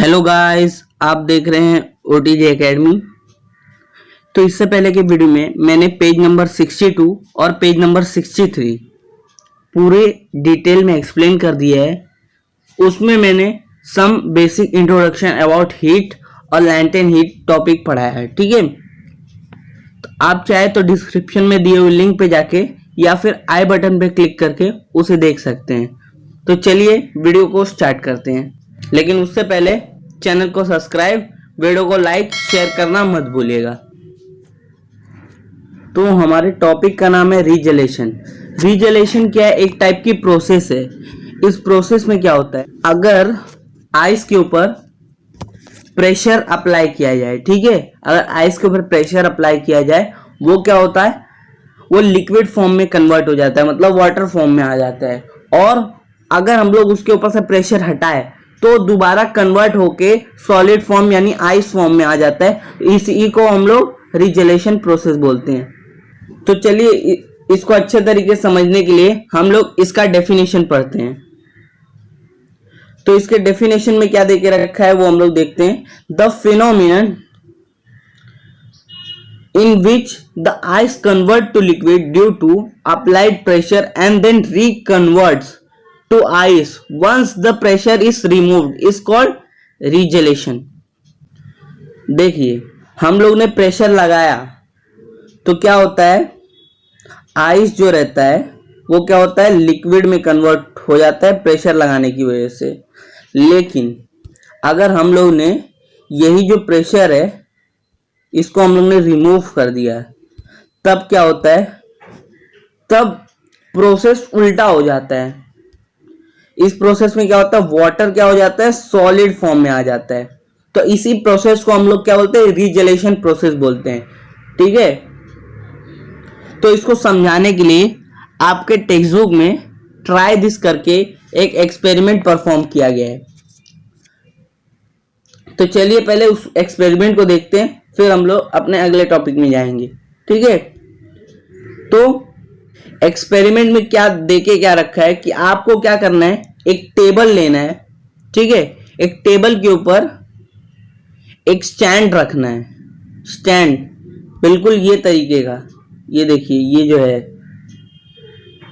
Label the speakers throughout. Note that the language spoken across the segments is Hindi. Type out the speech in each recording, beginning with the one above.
Speaker 1: हेलो गाइस, आप देख रहे हैं ओटीजी एकेडमी। तो इससे पहले के वीडियो में मैंने पेज नंबर 62 और पेज नंबर 63 पूरे डिटेल में एक्सप्लेन कर दिया है। उसमें मैंने some basic introduction about heat और लैंटेन हीट टॉपिक पढ़ाया है। ठीक है, तो आप चाहे तो डिस्क्रिप्शन में दिए हुए लिंक पे जाके या फिर आई बटन पे क्लिक करके उसे देख सकते हैं। तो चलिए वीडियो को स्टार्ट करते हैं, लेकिन उससे पहले चैनल को सब्सक्राइब, वीडियो को लाइक शेयर करना मत भूलिएगा। तो हमारे टॉपिक का नाम है रीजेलेशन। रीजेलेशन क्या है? एक टाइप की प्रोसेस है। इस प्रोसेस में क्या होता है, अगर आइस के ऊपर प्रेशर अप्लाई किया जाए, ठीक है, अगर आइस के ऊपर प्रेशर अप्लाई किया जाए, वो क्या होता है, वो लिक्विड फॉर्म में कन्वर्ट हो जाता है, मतलब वाटर फॉर्म में आ जाता है। और अगर हम लोग उसके ऊपर से प्रेशर हटाए तो दोबारा कन्वर्ट होके सॉलिड फॉर्म यानी आइस फॉर्म में आ जाता है। इसी को हम लोग रीजेलेशन प्रोसेस बोलते हैं। तो चलिए इसको अच्छे तरीके से समझने के लिए हम लोग इसका डेफिनेशन पढ़ते हैं। तो इसके डेफिनेशन में क्या देके रखा है वो हम लोग देखते हैं। The phenomenon in which the ice convert to liquid due to applied pressure and then reconverts to ice once the pressure is removed is called regelation। देखिए, हम लोग ने प्रेशर लगाया तो क्या होता है, आइस जो रहता है वो क्या होता है, लिक्विड में कन्वर्ट हो जाता है प्रेशर लगाने की वजह से। लेकिन अगर हम लोग ने यही जो प्रेशर है इसको हम लोग ने रिमूव कर दिया, तब क्या होता है, तब प्रोसेस उल्टा हो जाता है। इस प्रोसेस में क्या होता है, वाटर क्या हो जाता है, सॉलिड फॉर्म में आ जाता है। तो इसी प्रोसेस को हम लोग क्या बोलते हैं, रीजेलेशन प्रोसेस बोलते हैं। ठीक है, तो इसको समझाने के लिए आपके टेक्स्ट बुक में ट्राई दिस करके एक एक्सपेरिमेंट परफॉर्म किया गया है। तो चलिए पहले उस एक्सपेरिमेंट को देखते हैं, फिर हम लोग अपने अगले टॉपिक में जाएंगे। ठीक है, तो एक्सपेरिमेंट में क्या देके क्या रखा है कि आपको क्या करना है, एक टेबल लेना है। ठीक है, एक टेबल के ऊपर एक स्टैंड रखना है। स्टैंड बिल्कुल ये तरीके का, ये देखिए, ये जो है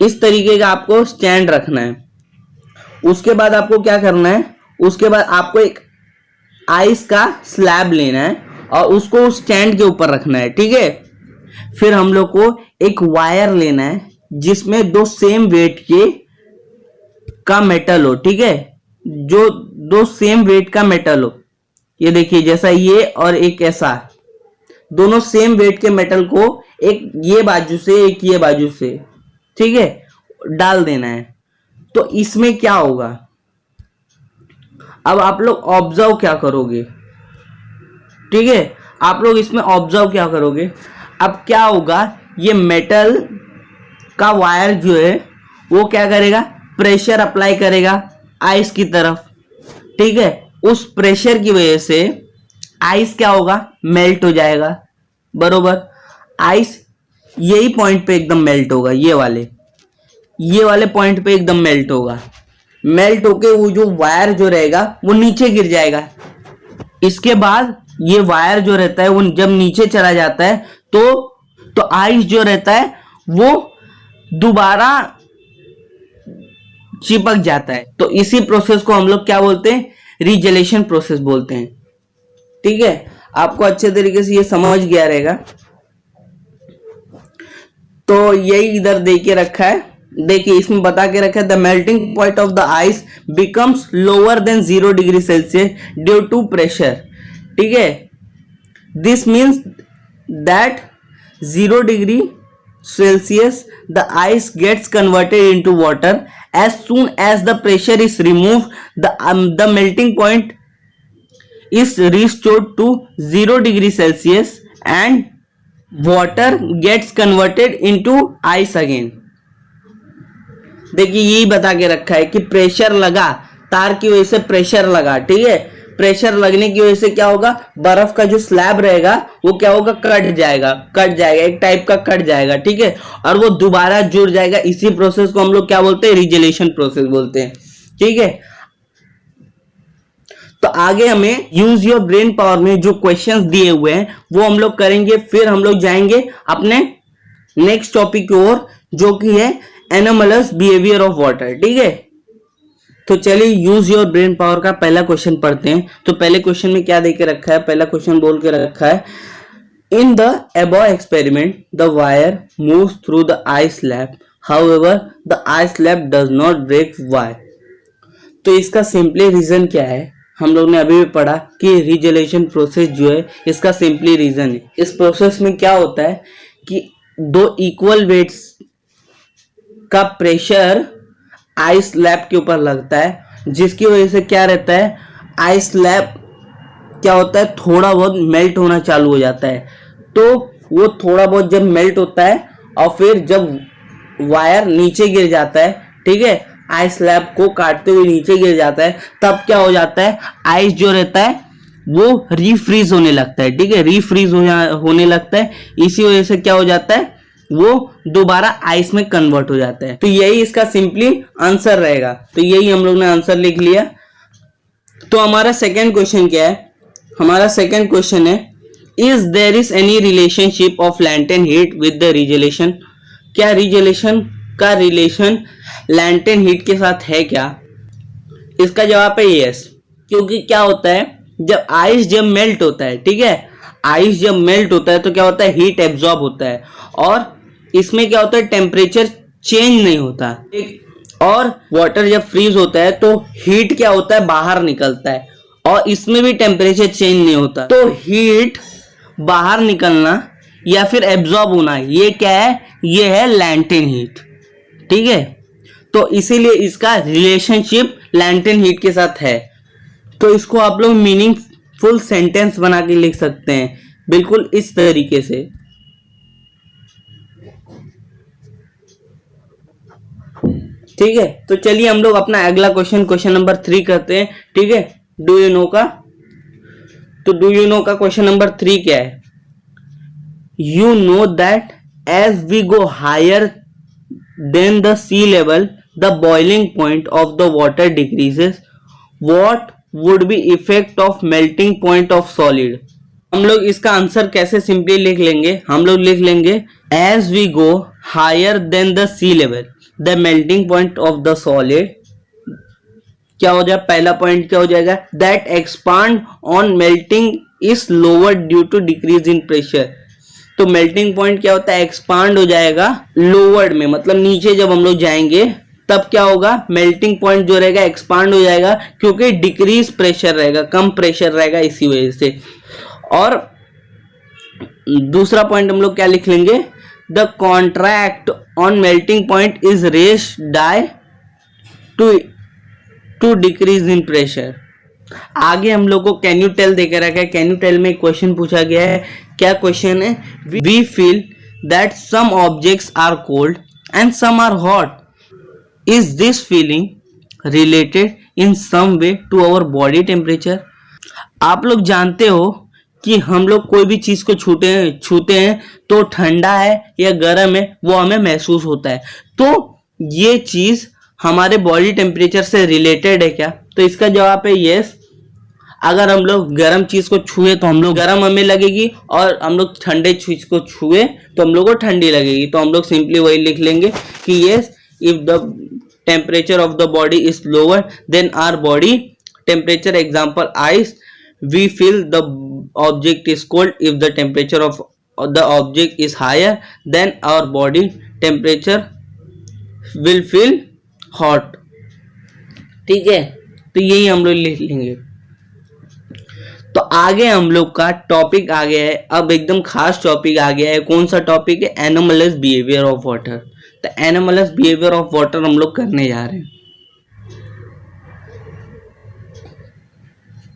Speaker 1: इस तरीके का आपको स्टैंड रखना है। उसके बाद आपको क्या करना है, उसके बाद आपको एक आइस का स्लैब लेना है और उसको स्टैंड के ऊपर रखना है। ठीक है, फिर हम लोग को एक वायर लेना है जिसमें दो सेम वेट के का मेटल हो। ठीक है, जो दो सेम वेट का मेटल हो, ये देखिए जैसा ये और एक ऐसा, दोनों सेम वेट के मेटल को एक ये बाजू से एक ये बाजू से, ठीक है, डाल देना है। तो इसमें क्या होगा, अब आप लोग ऑब्जर्व क्या करोगे। ठीक है, आप लोग इसमें ऑब्जर्व क्या करोगे, अब क्या होगा, ये मेटल का वायर जो है वो क्या करेगा, प्रेशर अप्लाई करेगा आइस की तरफ। ठीक है, उस प्रेशर की वजह से आइस क्या होगा, मेल्ट हो जाएगा। बरोबर, आइस यही पॉइंट पे एकदम मेल्ट होगा, ये वाले पॉइंट पे एकदम मेल्ट होगा। मेल्ट होके वो जो वायर जो रहेगा वो नीचे गिर जाएगा। इसके बाद ये वायर जो रहता है वो जब नीचे चला जाता है तो आइस जो रहता है वो दोबारा चिपक जाता है। तो इसी प्रोसेस को हम लोग क्या बोलते हैं, रीजेलेशन प्रोसेस बोलते हैं। ठीक है, आपको अच्छे तरीके से ये समझ गया रहेगा। तो यही इधर दे के रखा है, देखिए इसमें बता के रखा है, the melting point of the ice becomes lower than 0 degree Celsius due to pressure. ठीक है, this means that 0 degree Celsius the ice gets converted into water as soon as the pressure is remove the melting point is restored to 0 degree Celsius and water gets converted into ice again। देखिए यही बता के रखा है कि प्रेशर लगा, तार की वजह से प्रेशर लगा। ठीक है, प्रेशर लगने की वजह से क्या होगा, बर्फ का जो स्लैब रहेगा वो क्या होगा, कट जाएगा, एक टाइप का कट जाएगा। ठीक है, और वो दोबारा जुड़ जाएगा। इसी प्रोसेस को हम लोग क्या बोलते हैं, रीजेलेशन प्रोसेस बोलते हैं। ठीक है, तो आगे हमें यूज योर ब्रेन पावर में जो क्वेश्चंस दिए हुए हैं वो हम लोग करेंगे, फिर हम लोग जाएंगे अपने नेक्स्ट टॉपिक की ओर जो कि है एनोमलस बिहेवियर ऑफ वाटर। ठीक है, तो चलिए यूज योर ब्रेन पावर का पहला क्वेश्चन पढ़ते हैं। तो पहले क्वेश्चन में क्या देके रखा है, पहला क्वेश्चन बोल के रखा है, in the above experiment the wire moves through the ice slab, however the ice slab does not break, why. तो इसका सिंपली रीजन क्या है, हम लोग ने अभी भी पढ़ा कि रिजोल्यूशन प्रोसेस जो है इसका सिंपली रीजन है। इस प्रोसेस में क्या होता है कि दो इक्वल वेट्स का प्रेशर आइस स्लैब के ऊपर लगता है, जिसकी वजह से क्या रहता है, आइस स्लैब क्या होता है, थोड़ा बहुत मेल्ट होना चालू हो जाता है। तो वो थोड़ा बहुत जब मेल्ट होता है और फिर जब वायर नीचे गिर जाता है, ठीक है, आइस स्लैब को काटते हुए नीचे गिर जाता है, तब क्या हो जाता है, आइस जो रहता है वो रीफ्रीज होने लगता है। ठीक है, रीफ्रीज होने लगता है, इसी वजह से क्या हो जाता है, वो दोबारा आइस में कन्वर्ट हो जाता है। तो यही इसका सिंपली आंसर रहेगा। तो यही हम लोग ने आंसर लिख लिया। तो हमारा सेकंड क्वेश्चन क्या है, हमारा सेकंड क्वेश्चन है, is there is any relationship of latent heat with the resolution. क्या रिजोल्यूशन का रिलेशन लैंटेन हीट के साथ है क्या? इसका जवाब है यस। क्योंकि क्या होता है, जब आइस जब मेल्ट होता है, ठीक है, आइस जब मेल्ट होता है तो क्या होता है, हीट एब्जॉर्ब होता है और इसमें क्या होता है, टेम्परेचर चेंज नहीं होता। और वाटर जब फ्रीज होता है तो हीट क्या होता है, बाहर निकलता है और इसमें भी टेम्परेचर चेंज नहीं होता। तो हीट बाहर निकलना या फिर एब्जॉर्ब होना, ये क्या है, ये है लैंटेन हीट। ठीक है, तो इसीलिए इसका रिलेशनशिप लैंटेन हीट के साथ है। तो इसको आप लोग मीनिंगफुल सेंटेंस बना के लिख सकते हैं बिल्कुल इस तरीके से। ठीक है, तो चलिए हम लोग अपना अगला क्वेश्चन नंबर 3 करते हैं। ठीक है, डू यू नो का, तो डू यू नो का क्वेश्चन नंबर 3 क्या है, you know that as we go higher than the sea level the boiling point of the water decreases, what would be effect of melting point of solid. हम लोग इसका आंसर कैसे सिंपली लिख लेंगे, हम लोग लिख लेंगे as we go higher than the sea level the melting point of the solid, क्या हो जाए, पहला पॉइंट क्या हो जाएगा, that expand on melting is lower due to decrease in pressure. तो मेल्टिंग पॉइंट क्या होता है, एक्सपांड हो जाएगा लोअर्ड में, मतलब नीचे जब हम लोग जाएंगे तब क्या होगा, मेल्टिंग पॉइंट जो रहेगा एक्सपांड हो जाएगा क्योंकि डिक्रीज प्रेशर रहेगा, कम प्रेशर रहेगा इसी वजह से। और दूसरा पॉइंट हम लोग क्या लिख लेंगे, the contract on melting point is raised due to decrease in pressure. आगे हम लोग को कैन यू टेल देकर रखा है, कैन यू टेल में क्वेश्चन पूछा गया है। क्या क्वेश्चन है, we feel that some objects are cold and some are hot, is this feeling related in some way to our body temperature. आप लोग जानते हो कि हम लोग कोई भी चीज को छूते हैं तो ठंडा है या गर्म है वो हमें महसूस होता है। तो ये चीज हमारे बॉडी टेम्परेचर से रिलेटेड है क्या? तो इसका जवाब है यस। अगर हम लोग गर्म चीज को छुए तो हम लोग गर्म हमें लगेगी और हम लोग ठंडे चीज को छुए तो हम लोग को ठंडी लगेगी। तो हम लोग सिंपली वही लिख लेंगे कि yes, if the temperature of the body is lower than our body temperature, example ice, we feel the object is cold if the temperature of the object is higher then our body temperature will feel hot। ठीक है, तो यही हम लोग लिख लेंगे। तो आगे हम लोग का टॉपिक आ गया है, अब एकदम खास टॉपिक आ गया है। कौन सा टॉपिक है, एनोमलस बिहेवियर ऑफ वाटर। तो एनोमलस बिहेवियर ऑफ वाटर हम लोग करने जा रहे हैं।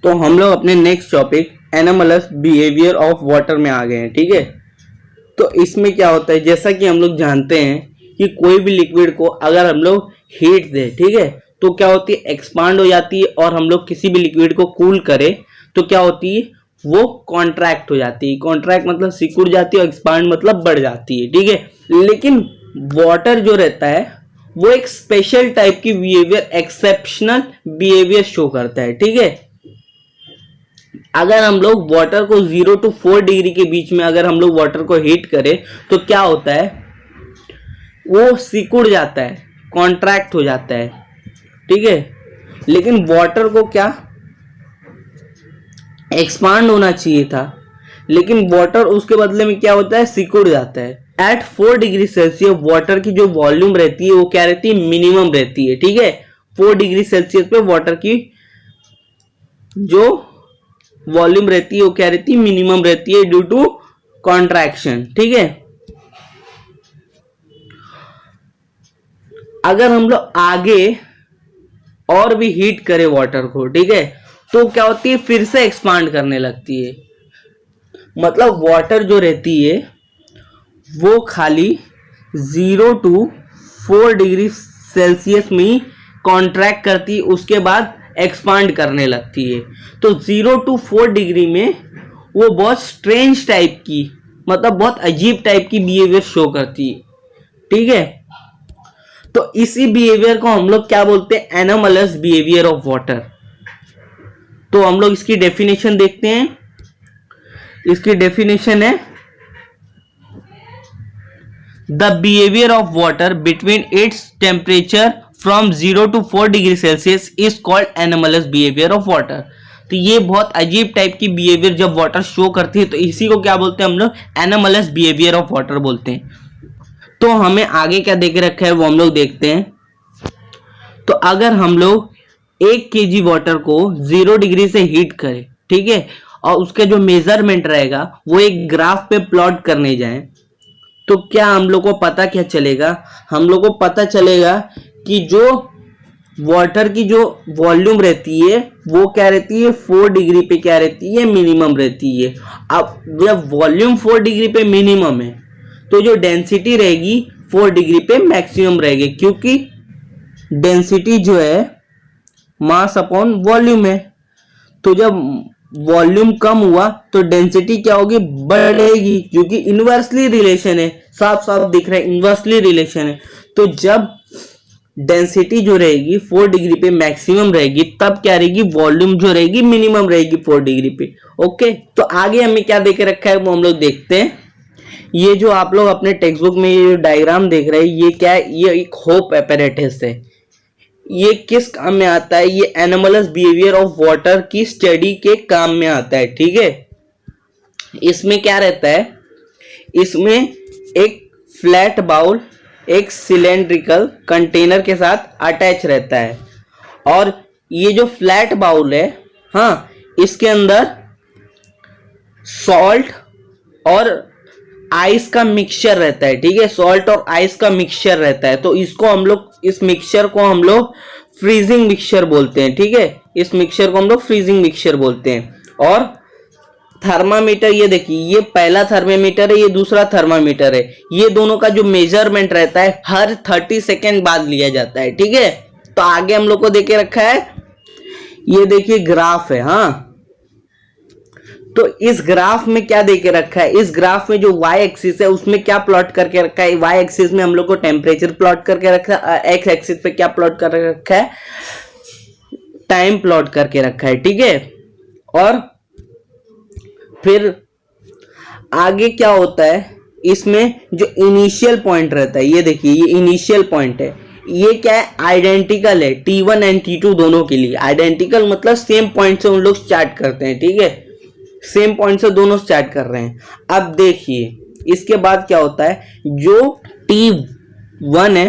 Speaker 1: तो हम लोग अपने next topic anomalous behaviour of water में आ गए हैं। ठीक है, तो इसमें क्या होता है, जैसा कि हम लोग जानते हैं कि कोई भी लिक्विड को अगर हम लोग हीट दें, ठीक है, तो क्या होती है, एक्सपांड हो जाती है। और हम लोग किसी भी लिक्विड को कूल करें तो क्या होती है, वो कॉन्ट्रैक्ट हो जाती है। कॉन्ट्रैक्ट मतलब सिकुड़ जाती है और एक्सपांड मतलब बढ़ जाती है। ठीक है, लेकिन वाटर जो रहता है वो एक स्पेशल टाइप की बिहेवियर, एक्सेप्शनल बिहेवियर शो करता है। ठीक है, अगर हम लोग वाटर को 0 to 4 डिग्री के बीच में अगर हम लोग वाटर को हीट करें तो क्या होता है, वो सिकुड़ जाता है, कॉन्ट्रैक्ट हो जाता है, ठीक है। लेकिन वाटर को क्या एक्सपांड होना चाहिए था, लेकिन वाटर उसके बदले में क्या होता है, सिकुड़ जाता है। एट 4 डिग्री सेल्सियस वाटर की जो वॉल्यूम रहती है वो क्या रहती है, मिनिमम रहती है, ठीक है। 4 डिग्री सेल्सियस पे वाटर की जो वॉल्यूम रहती है वो क्या रहती है, मिनिमम रहती है ड्यू टू कॉन्ट्रैक्शन, ठीक है। अगर हम लोग आगे और भी हीट करें वाटर को, ठीक है, तो क्या होती है, फिर से एक्सपांड करने लगती है। मतलब वाटर जो रहती है वो खाली 0 to 4 डिग्री सेल्सियस में ही कॉन्ट्रैक्ट करती है, उसके बाद एक्सपांड करने लगती है। तो 0 to 4 डिग्री में वो बहुत स्ट्रेंज टाइप की, मतलब बहुत अजीब टाइप की बिहेवियर शो करती है, ठीक है। तो इसी बिहेवियर को हम लोग क्या बोलते हैं, एनोमलस बिहेवियर ऑफ वाटर। तो हम लोग इसकी डेफिनेशन देखते हैं। इसकी डेफिनेशन है, the behaviour of water between its temperature from 0 to 4 degree Celsius is called anomalous behaviour of water. तो ये बहुत अजीब टाइप की बिहेवियर जब वाटर शो करती है तो इसी को क्या बोलते हैं हम लोग, एनोमलस बिहेवियर ऑफ वाटर बोलते हैं। तो हमें आगे क्या देख रखा है वो हम लोग देखते हैं। तो अगर हम लोग 1 kg वाटर को 0 डिग्री से हीट करें, ठीक है, और उसका जो मेजरमेंट रहेगा वो एक ग्राफ पे प्लॉट करने जाएं, तो क्या हम लोग को पता क्या चलेगा, हम लोग को पता चलेगा कि जो वाटर की जो वॉल्यूम रहती है वो क्या रहती है, 4 डिग्री पे क्या रहती है, मिनिमम रहती है। अब जब वॉल्यूम 4 डिग्री पे मिनिमम है तो जो डेंसिटी रहेगी 4 डिग्री पे मैक्सिमम रहेगी, क्योंकि डेंसिटी जो है मास अपॉन वॉल्यूम है। तो जब वॉल्यूम कम हुआ तो डेंसिटी क्या होगी, बढ़ेगी, क्योंकि इनवर्सली रिलेशन है, साफ साफ दिख रहा है, इनवर्सली रिलेशन है। तो जब डेंसिटी जो रहेगी 4 डिग्री पे मैक्सिमम रहेगी, तब क्या रहेगी, वॉल्यूम जो रहेगी मिनिमम रहेगी 4 डिग्री पे। ओके, तो आगे हमें क्या देके रखा है वो हम लोग देखते हैं। ये जो आप लोग अपने टेक्स्ट बुक में ये डायग्राम देख रहे हैं, ये क्या है, ये एक होप एपैरेटस है। ये किस काम में आता है, ये एनोमलस बिहेवियर ऑफ वाटर की स्टडी के काम में आता है, ठीक है। इसमें क्या रहता है, इसमें एक फ्लैट बाउल एक सिलेंड्रिकल कंटेनर के साथ अटैच रहता है, और ये जो फ्लैट बाउल है, हाँ, इसके अंदर सॉल्ट और आइस का मिक्सचर रहता है, ठीक है, सॉल्ट और आइस का मिक्सचर रहता है। तो इसको हम लोग, इस मिक्सचर को हम लोग फ्रीजिंग मिक्सचर बोलते हैं, ठीक है, इस मिक्सचर को हम लोग फ्रीजिंग मिक्सचर बोलते हैं। और थर्मामीटर, ये देखिए, ये पहला थर्मामीटर है, ये दूसरा थर्मामीटर है, ये दोनों का जो मेजरमेंट रहता है हर 30 सेकेंड बाद लिया जाता है, ठीक है। तो आगे हम लोग को देके रखा है, ये देखिए ग्राफ है, हाँ। तो इस ग्राफ में क्या देके रखा है, इस ग्राफ में जो वाई एक्सिस है उसमें क्या प्लॉट करके रखा है, वाई एक्सिस में हम लोग को टेम्परेचर प्लॉट करके रखा है, एक्स एक्सिस पे क्या प्लॉट कर रखा है, टाइम प्लॉट करके रखा है, ठीक है। और फिर आगे क्या होता है, इसमें जो इनिशियल पॉइंट रहता है, ये देखिए, ये इनिशियल पॉइंट है, ये क्या है, आइडेंटिकल है, T1 एंड T2 दोनों के लिए। आइडेंटिकल मतलब सेम पॉइंट से उन लोग स्टार्ट करते हैं, ठीक है, सेम पॉइंट से दोनों स्टार्ट कर रहे हैं। अब देखिए इसके बाद क्या होता है, जो T1 है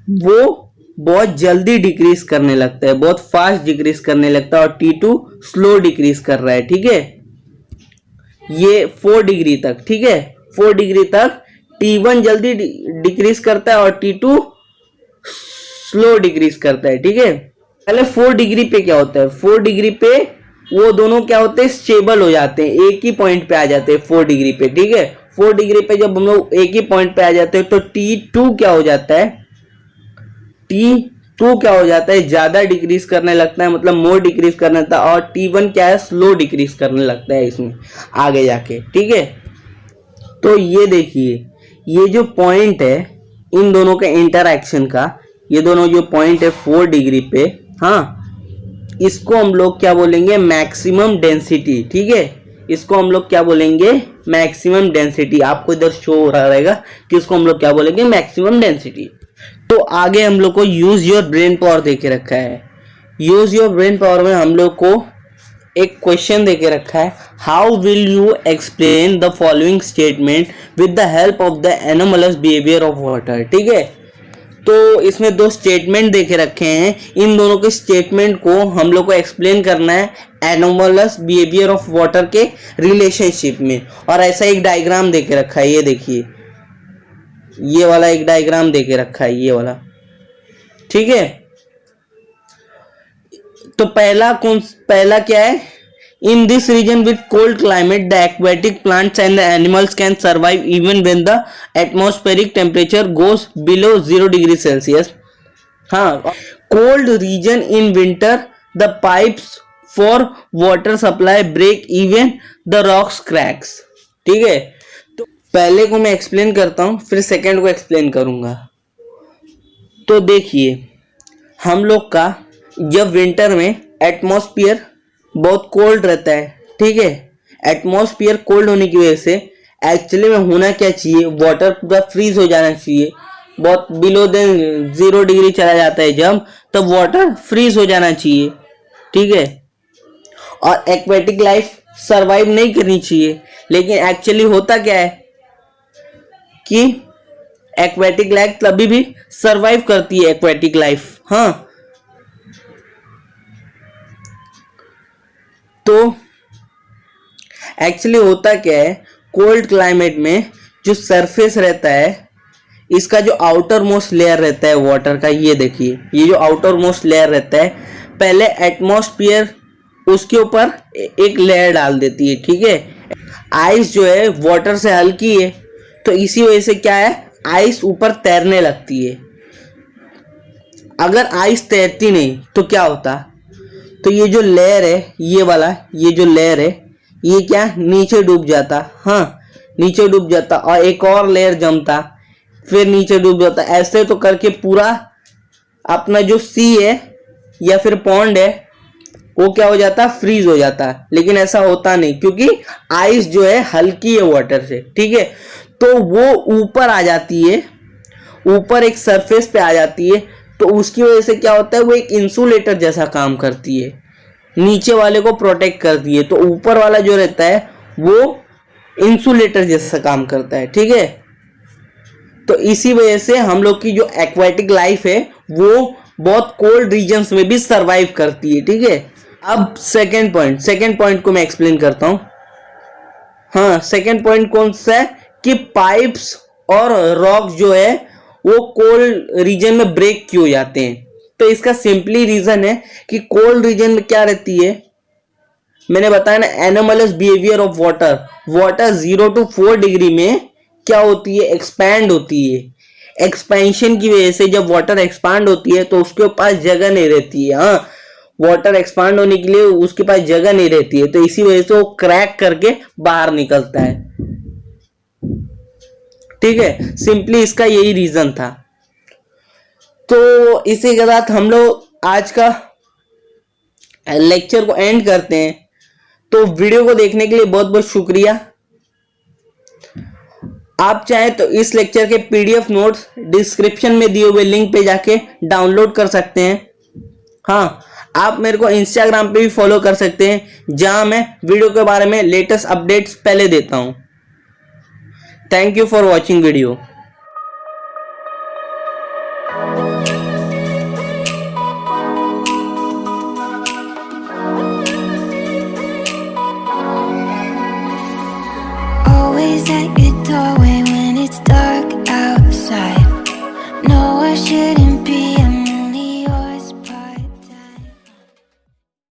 Speaker 1: वो बहुत जल्दी डिक्रीज करने लगता है, बहुत फास्ट डिक्रीज करने लगता है, और T2 स्लो डिक्रीज कर रहा है, ठीक है, ये 4 डिग्री तक, ठीक है, 4 डिग्री तक T1 जल्दी डिक्रीज करता है और T2 स्लो डिक्रीज करता है, ठीक है। पहले 4 डिग्री पे क्या होता है, 4 डिग्री पे वो दोनों क्या होते हैं, स्टेबल हो जाते हैं, एक ही पॉइंट पे आ जाते हैं 4 डिग्री पे, ठीक है। 4 डिग्री पे जब हम लोग एक ही पॉइंट पे आ जाते हैं तो T2 क्या हो जाता है, T2 क्या हो जाता है, ज्यादा डिक्रीज करने लगता है, मतलब मोर डिक्रीज करने लगता है, और T1 क्या है, स्लो डिक्रीज करने लगता है इसमें आगे जाके, ठीक है। तो ये देखिए, ये जो पॉइंट है इन दोनों के इंटरएक्शन का, ये दोनों जो पॉइंट है 4 डिग्री पे, हाँ, इसको हम लोग क्या बोलेंगे, मैक्सिमम डेंसिटी। ठीक है, इसको हम लोग क्या बोलेंगे, मैक्सिमम डेंसिटी। आपको इधर शो हो रहा रहेगा कि इसको हम लोग क्या बोलेंगे, मैक्सिमम डेंसिटी। तो आगे हम लोग को यूज योर ब्रेन पावर देके रखा है। यूज योर ब्रेन पावर में हम लोग को एक क्वेश्चन देके रखा है, how will you explain the following statement with the help of the anomalous behaviour of water. ठीक है, तो इसमें दो स्टेटमेंट देके रखे हैं, इन दोनों के स्टेटमेंट को हम लोग को एक्सप्लेन करना है एनोमलस बिहेवियर ऑफ वाटर के रिलेशनशिप में। और ऐसा एक डायग्राम देके रखा है, ये देखिए, ये वाला एक डायग्राम देके रखा है, ये वाला। ठीक है, तो पहला क्या है, in this region with cold climate the aquatic plants and the animals can survive even when the atmospheric temperature goes below 0 degree Celsius. हाँ, cold region in winter the pipes for water supply break even the rocks cracks. ठीक है, तो पहले को मैं एक्सप्लेन करता हूं, फिर सेकंड को एक्सप्लेन करूंगा। तो देखिए, हम लोग का जब विंटर में एटमॉस्फेयर बहुत कोल्ड रहता है, ठीक है, एटमॉस्फेयर कोल्ड होने की वजह से एक्चुअली में होना क्या चाहिए, वाटर पूरा फ्रीज हो जाना चाहिए, बहुत बिलो देन 0 डिग्री चला जाता है जब, तब वाटर फ्रीज हो जाना चाहिए। ठीक है, और एक्वेटिक लाइफ सरवाइव नहीं करनी चाहिए, लेकिन एक्चुअली होता क्या है कि एक्वेटिक लाइफ तभी भी सरवाइव करती है, एक्वेटिक लाइफ। हाँ, तो एक्चुअली होता क्या है, कोल्ड क्लाइमेट में जो सरफेस रहता है, इसका जो आउटर मोस्ट लेयर रहता है वाटर का, ये देखिए, ये जो आउटर मोस्ट लेयर रहता है, पहले एटमॉस्फेयर उसके ऊपर एक लेयर डाल देती है। ठीक है, आइस जो है वाटर से हल्की है, तो इसी वजह से क्या है, आइस ऊपर तैरने लगती है। अगर आइस तैरती नहीं तो क्या होता, तो ये जो लेयर है, ये वाला, ये जो लेयर है, ये क्या नीचे डूब जाता। हाँ, नीचे डूब जाता, और एक और लेयर जमता, फिर नीचे डूब जाता। ऐसे तो करके पूरा अपना जो सी है या फिर पॉन्ड है, वो क्या हो जाता, फ्रीज हो जाता। लेकिन ऐसा होता नहीं, क्योंकि आइस जो है हल्की है वाटर से। ठीक है, तो वो ऊपर आ जाती है, ऊपर एक सरफेस पे आ जाती है, तो उसकी वजह से क्या होता है, वो एक इंसुलेटर जैसा काम करती है, नीचे वाले को प्रोटेक्ट करती है। तो ऊपर वाला जो रहता है वो इंसुलेटर जैसा काम करता है। ठीक है, तो इसी वजह से हम लोग की जो एक्वेटिक लाइफ है वो बहुत कोल्ड रीजन्स में भी सरवाइव करती है। ठीक है, अब सेकेंड पॉइंट को मैं एक्सप्लेन करता हूं। हाँ, सेकेंड पॉइंट कौन सा है कि पाइप्स और रॉक जो है वो कोल्ड रीजन में ब्रेक क्यों जाते हैं। तो इसका सिंपली रीजन है कि कोल्ड रीजन में क्या रहती है, मैंने बताया ना, anomalous behaviour of water. Water 0 to 4 degree में क्या होती है, एक्सपैंड होती है। एक्सपेंशन की वजह से जब वाटर एक्सपांड होती है तो उसके पास जगह नहीं रहती है। हाँ, वाटर एक्सपांड होने के लिए उसके पास जगह नहीं रहती है, तो इसी वजह से वो क्रैक करके बाहर निकलता है। ठीक है, सिंपली इसका यही रीजन था। तो इसी के साथ हम लोग आज का लेक्चर को एंड करते हैं। तो वीडियो को देखने के लिए बहुत बहुत शुक्रिया। आप चाहें तो इस लेक्चर के पीडीएफ नोट्स डिस्क्रिप्शन में दिए हुए लिंक पे जाके डाउनलोड कर सकते हैं। हाँ, आप मेरे को इंस्टाग्राम पे भी फॉलो कर सकते हैं, जहां मैं वीडियो के बारे में लेटेस्ट अपडेट्स पहले देता हूं। Thank you for watching video.
Speaker 2: Always at your door